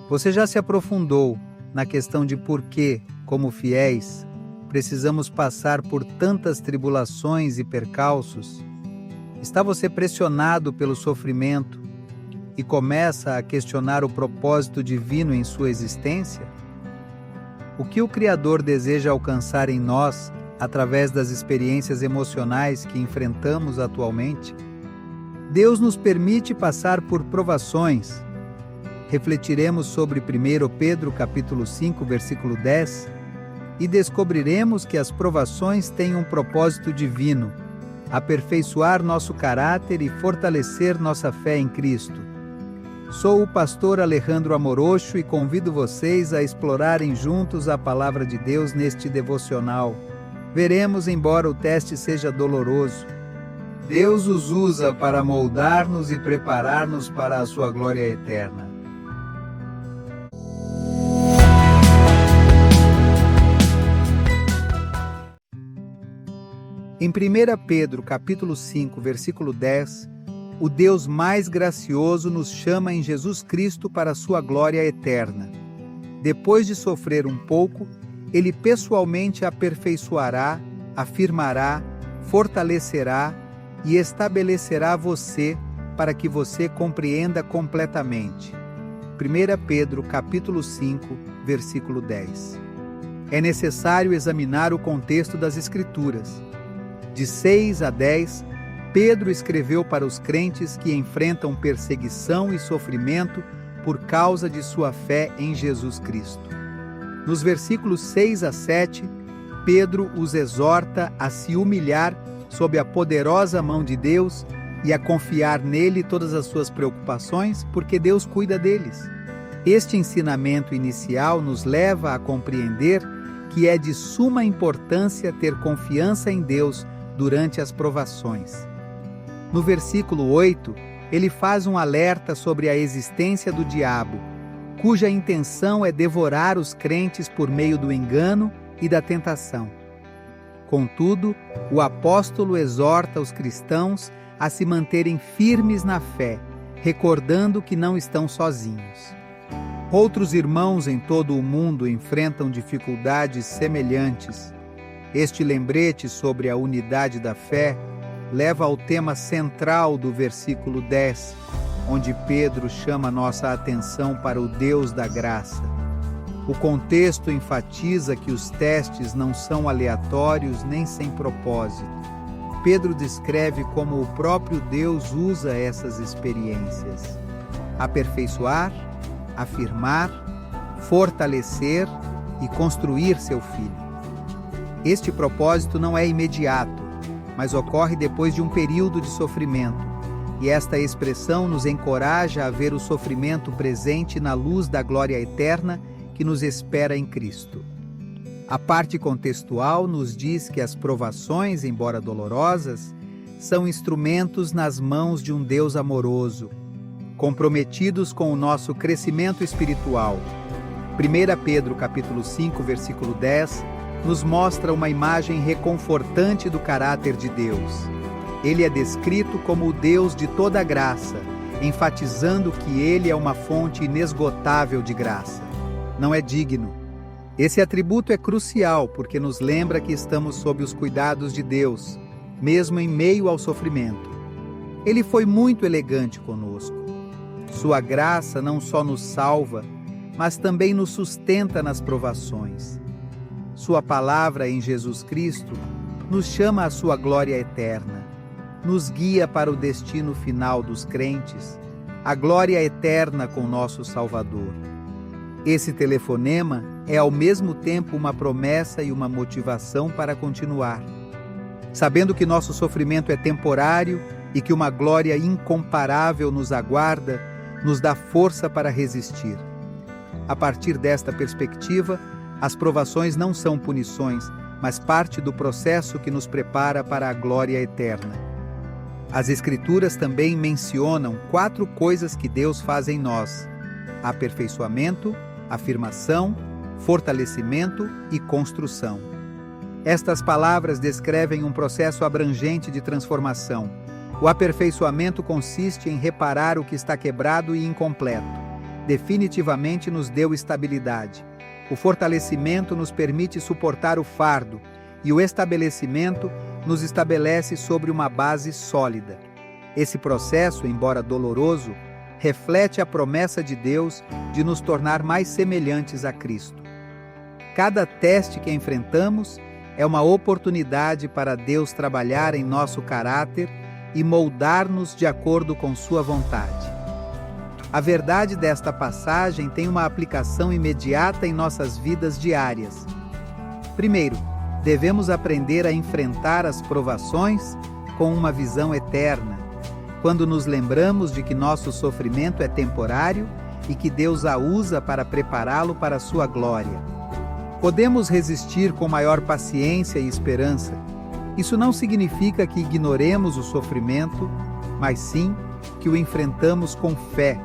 Você já se aprofundou na questão de por que, como fiéis, precisamos passar por tantas tribulações e percalços? Está você pressionado pelo sofrimento e começa a questionar o propósito divino em sua existência? O que o Criador deseja alcançar em nós através das experiências emocionais que enfrentamos atualmente? Deus nos permite passar por provações. Refletiremos sobre 1 Pedro capítulo 5, versículo 10, e descobriremos que as provações têm um propósito divino: aperfeiçoar nosso caráter e fortalecer nossa fé em Cristo. Sou o pastor Alejandro Amorocho e convido vocês a explorarem juntos a palavra de Deus neste devocional. Veremos, embora o teste seja doloroso, Deus os usa para moldar-nos e preparar-nos para a sua glória eterna. Em 1 Pedro capítulo 5, versículo 10, o Deus mais gracioso nos chama em Jesus Cristo para a sua glória eterna. Depois de sofrer um pouco, Ele pessoalmente aperfeiçoará, afirmará, fortalecerá e estabelecerá você para que você compreenda completamente. 1 Pedro capítulo 5, versículo 10. É necessário examinar o contexto das Escrituras. De 6 a 10, Pedro escreveu para os crentes que enfrentam perseguição e sofrimento por causa de sua fé em Jesus Cristo. Nos versículos 6 a 7, Pedro os exorta a se humilhar sob a poderosa mão de Deus e a confiar nele todas as suas preocupações, porque Deus cuida deles. Este ensinamento inicial nos leva a compreender que é de suma importância ter confiança em Deus durante as provações. No versículo 8, ele faz um alerta sobre a existência do diabo, cuja intenção é devorar os crentes por meio do engano e da tentação. Contudo, o apóstolo exorta os cristãos a se manterem firmes na fé, recordando que não estão sozinhos. Outros irmãos em todo o mundo enfrentam dificuldades semelhantes. Este lembrete sobre a unidade da fé leva ao tema central do versículo 10, onde Pedro chama nossa atenção para o Deus da graça. O contexto enfatiza que os testes não são aleatórios nem sem propósito. Pedro descreve como o próprio Deus usa essas experiências: aperfeiçoar, afirmar, fortalecer e construir seu filho. Este propósito não é imediato, mas ocorre depois de um período de sofrimento, e esta expressão nos encoraja a ver o sofrimento presente na luz da glória eterna que nos espera em Cristo. A parte contextual nos diz que as provações, embora dolorosas, são instrumentos nas mãos de um Deus amoroso, comprometidos com o nosso crescimento espiritual. 1 Pedro capítulo 5, versículo 10, nos mostra uma imagem reconfortante do caráter de Deus. Ele é descrito como o Deus de toda graça, enfatizando que Ele é uma fonte inesgotável de graça. Não é digno. Esse atributo é crucial porque nos lembra que estamos sob os cuidados de Deus, mesmo em meio ao sofrimento. Ele foi muito elegante conosco. Sua graça não só nos salva, mas também nos sustenta nas provações. Sua palavra em Jesus Cristo nos chama à sua glória eterna, nos guia para o destino final dos crentes, a glória eterna com nosso Salvador. Esse telefonema é ao mesmo tempo uma promessa e uma motivação para continuar. Sabendo que nosso sofrimento é temporário e que uma glória incomparável nos aguarda, nos dá força para resistir. A partir desta perspectiva, as provações não são punições, mas parte do processo que nos prepara para a glória eterna. As Escrituras também mencionam 4 coisas que Deus faz em nós: aperfeiçoamento, afirmação, fortalecimento e construção. Estas palavras descrevem um processo abrangente de transformação. O aperfeiçoamento consiste em reparar o que está quebrado e incompleto, definitivamente nos deu estabilidade. O fortalecimento nos permite suportar o fardo, e o estabelecimento nos estabelece sobre uma base sólida. Esse processo, embora doloroso, reflete a promessa de Deus de nos tornar mais semelhantes a Cristo. Cada teste que enfrentamos é uma oportunidade para Deus trabalhar em nosso caráter e moldar-nos de acordo com sua vontade. A verdade desta passagem tem uma aplicação imediata em nossas vidas diárias. Primeiro, devemos aprender a enfrentar as provações com uma visão eterna, quando nos lembramos de que nosso sofrimento é temporário e que Deus a usa para prepará-lo para a sua glória. Podemos resistir com maior paciência e esperança. Isso não significa que ignoremos o sofrimento, mas sim que o enfrentamos com fé,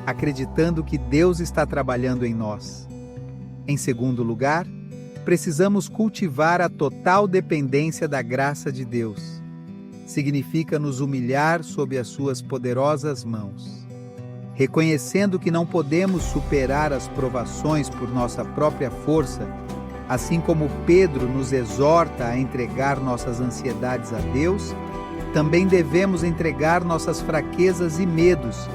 acreditando que Deus está trabalhando em nós. Em segundo lugar, precisamos cultivar a total dependência da graça de Deus. Significa nos humilhar sob as suas poderosas mãos. Reconhecendo que não podemos superar as provações por nossa própria força, assim como Pedro nos exorta a entregar nossas ansiedades a Deus, também devemos entregar nossas fraquezas e medos,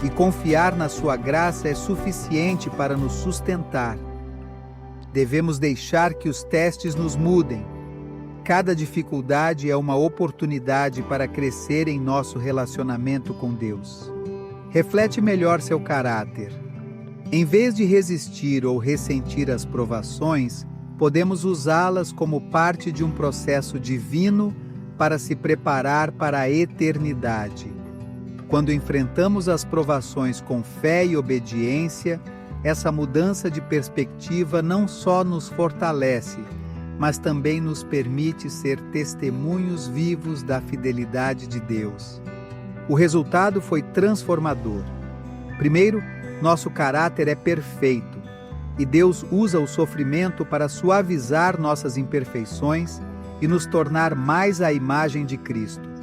e confiar na sua graça é suficiente para nos sustentar. Devemos deixar que os testes nos mudem. Cada dificuldade é uma oportunidade para crescer em nosso relacionamento com Deus. Reflete melhor seu caráter. Em vez de resistir ou ressentir as provações, podemos usá-las como parte de um processo divino para se preparar para a eternidade. Quando enfrentamos as provações com fé e obediência, essa mudança de perspectiva não só nos fortalece, mas também nos permite ser testemunhos vivos da fidelidade de Deus. O resultado foi transformador. Primeiro, nosso caráter é perfeito, e Deus usa o sofrimento para suavizar nossas imperfeições e nos tornar mais à imagem de Cristo.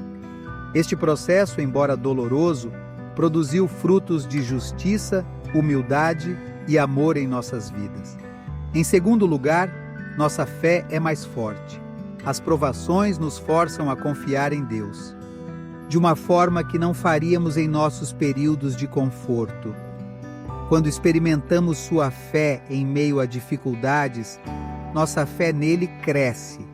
Este processo, embora doloroso, produziu frutos de justiça, humildade e amor em nossas vidas. Em segundo lugar, nossa fé é mais forte. As provações nos forçam a confiar em Deus, de uma forma que não faríamos em nossos períodos de conforto. Quando experimentamos sua fé em meio a dificuldades, nossa fé nele cresce.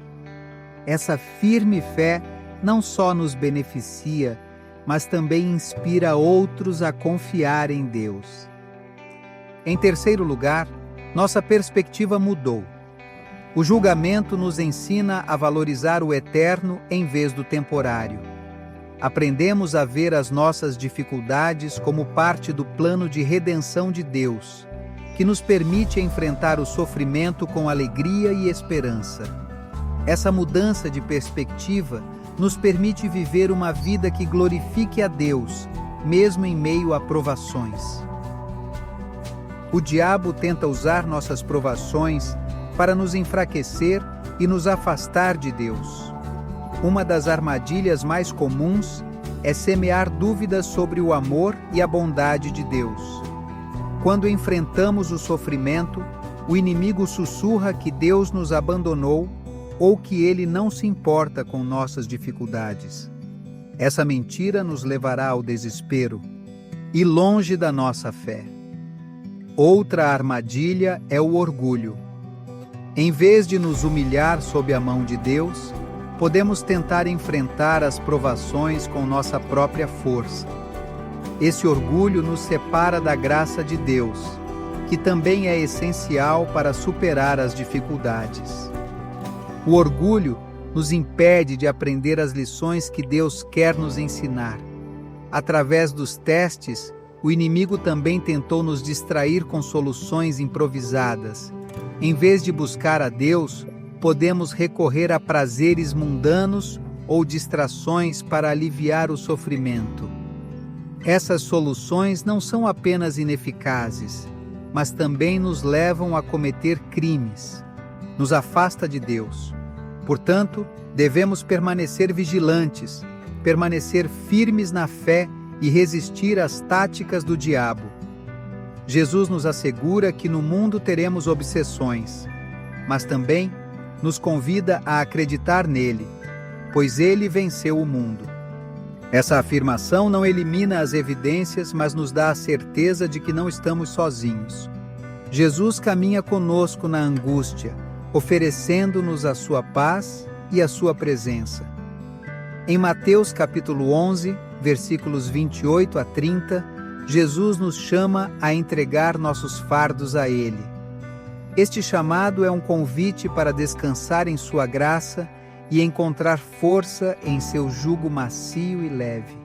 Essa firme fé não só nos beneficia, mas também inspira outros a confiar em Deus. Em terceiro lugar, nossa perspectiva mudou. O julgamento nos ensina a valorizar o eterno em vez do temporário. Aprendemos a ver as nossas dificuldades como parte do plano de redenção de Deus, que nos permite enfrentar o sofrimento com alegria e esperança. Essa mudança de perspectiva nos permite viver uma vida que glorifique a Deus, mesmo em meio a provações. O diabo tenta usar nossas provações para nos enfraquecer e nos afastar de Deus. Uma das armadilhas mais comuns é semear dúvidas sobre o amor e a bondade de Deus. Quando enfrentamos o sofrimento, o inimigo sussurra que Deus nos abandonou ou que Ele não se importa com nossas dificuldades. Essa mentira nos levará ao desespero e longe da nossa fé. Outra armadilha é o orgulho. Em vez de nos humilhar sob a mão de Deus, podemos tentar enfrentar as provações com nossa própria força. Esse orgulho nos separa da graça de Deus, que também é essencial para superar as dificuldades. O orgulho nos impede de aprender as lições que Deus quer nos ensinar. Através dos testes, o inimigo também tentou nos distrair com soluções improvisadas. Em vez de buscar a Deus, podemos recorrer a prazeres mundanos ou distrações para aliviar o sofrimento. Essas soluções não são apenas ineficazes, mas também nos levam a cometer crimes. Nos afasta de Deus. Portanto, devemos permanecer vigilantes, permanecer firmes na fé e resistir às táticas do diabo. Jesus nos assegura que no mundo teremos obsessões, mas também nos convida a acreditar nele, pois ele venceu o mundo. Essa afirmação não elimina as evidências, mas nos dá a certeza de que não estamos sozinhos. Jesus caminha conosco na angústia, oferecendo-nos a sua paz e a sua presença. Em Mateus capítulo 11, versículos 28 a 30, Jesus nos chama a entregar nossos fardos a Ele. Este chamado é um convite para descansar em sua graça e encontrar força em seu jugo macio e leve.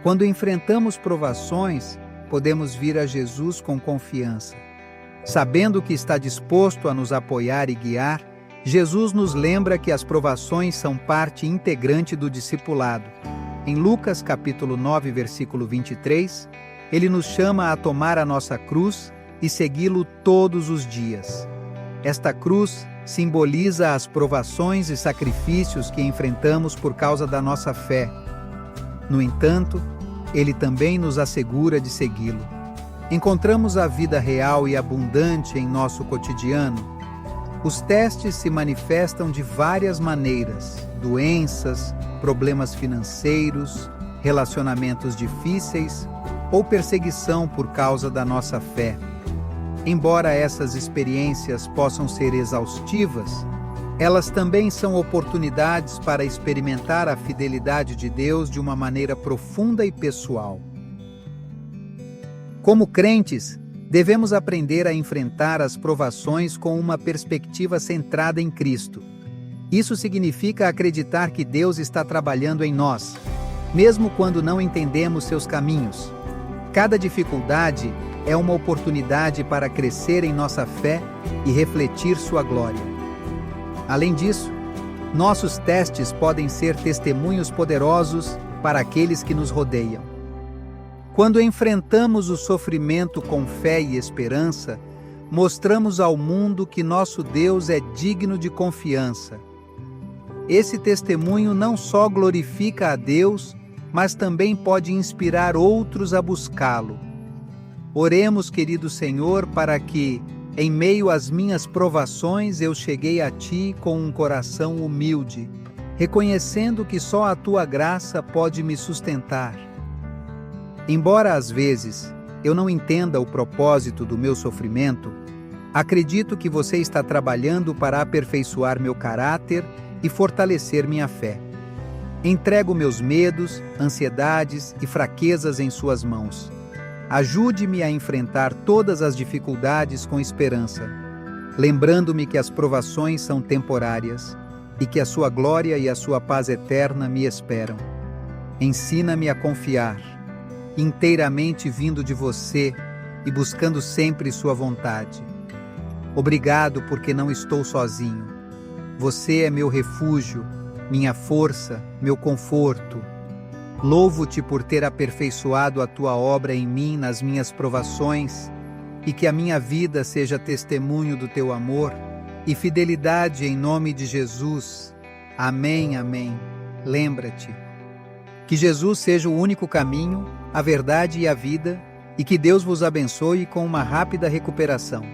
Quando enfrentamos provações, podemos vir a Jesus com confiança. Sabendo que está disposto a nos apoiar e guiar, Jesus nos lembra que as provações são parte integrante do discipulado. Em Lucas capítulo 9, versículo 23, ele nos chama a tomar a nossa cruz e segui-lo todos os dias. Esta cruz simboliza as provações e sacrifícios que enfrentamos por causa da nossa fé. No entanto, ele também nos assegura de segui-lo. Encontramos a vida real e abundante em nosso cotidiano. Os testes se manifestam de várias maneiras: doenças, problemas financeiros, relacionamentos difíceis ou perseguição por causa da nossa fé. Embora essas experiências possam ser exaustivas, elas também são oportunidades para experimentar a fidelidade de Deus de uma maneira profunda e pessoal. Como crentes, devemos aprender a enfrentar as provações com uma perspectiva centrada em Cristo. Isso significa acreditar que Deus está trabalhando em nós, mesmo quando não entendemos seus caminhos. Cada dificuldade é uma oportunidade para crescer em nossa fé e refletir sua glória. Além disso, nossos testes podem ser testemunhos poderosos para aqueles que nos rodeiam. Quando enfrentamos o sofrimento com fé e esperança, mostramos ao mundo que nosso Deus é digno de confiança. Esse testemunho não só glorifica a Deus, mas também pode inspirar outros a buscá-lo. Oremos, querido Senhor, para que, em meio às minhas provações, eu cheguei a Ti com um coração humilde, reconhecendo que só a Tua graça pode me sustentar. Embora às vezes eu não entenda o propósito do meu sofrimento, acredito que Você está trabalhando para aperfeiçoar meu caráter e fortalecer minha fé. Entrego meus medos, ansiedades e fraquezas em Suas mãos. Ajude-me a enfrentar todas as dificuldades com esperança, lembrando-me que as provações são temporárias e que a Sua glória e a Sua paz eterna me esperam. Ensina-me a confiar, inteiramente vindo de Você e buscando sempre Sua vontade. Obrigado porque não estou sozinho. Você é meu refúgio, minha força, meu conforto. Louvo-te por ter aperfeiçoado a Tua obra em mim nas minhas provações e que a minha vida seja testemunho do Teu amor e fidelidade em nome de Jesus. Amém, amém. Lembra-te. Que Jesus seja o único caminho, a verdade e a vida e que Deus vos abençoe com uma rápida recuperação.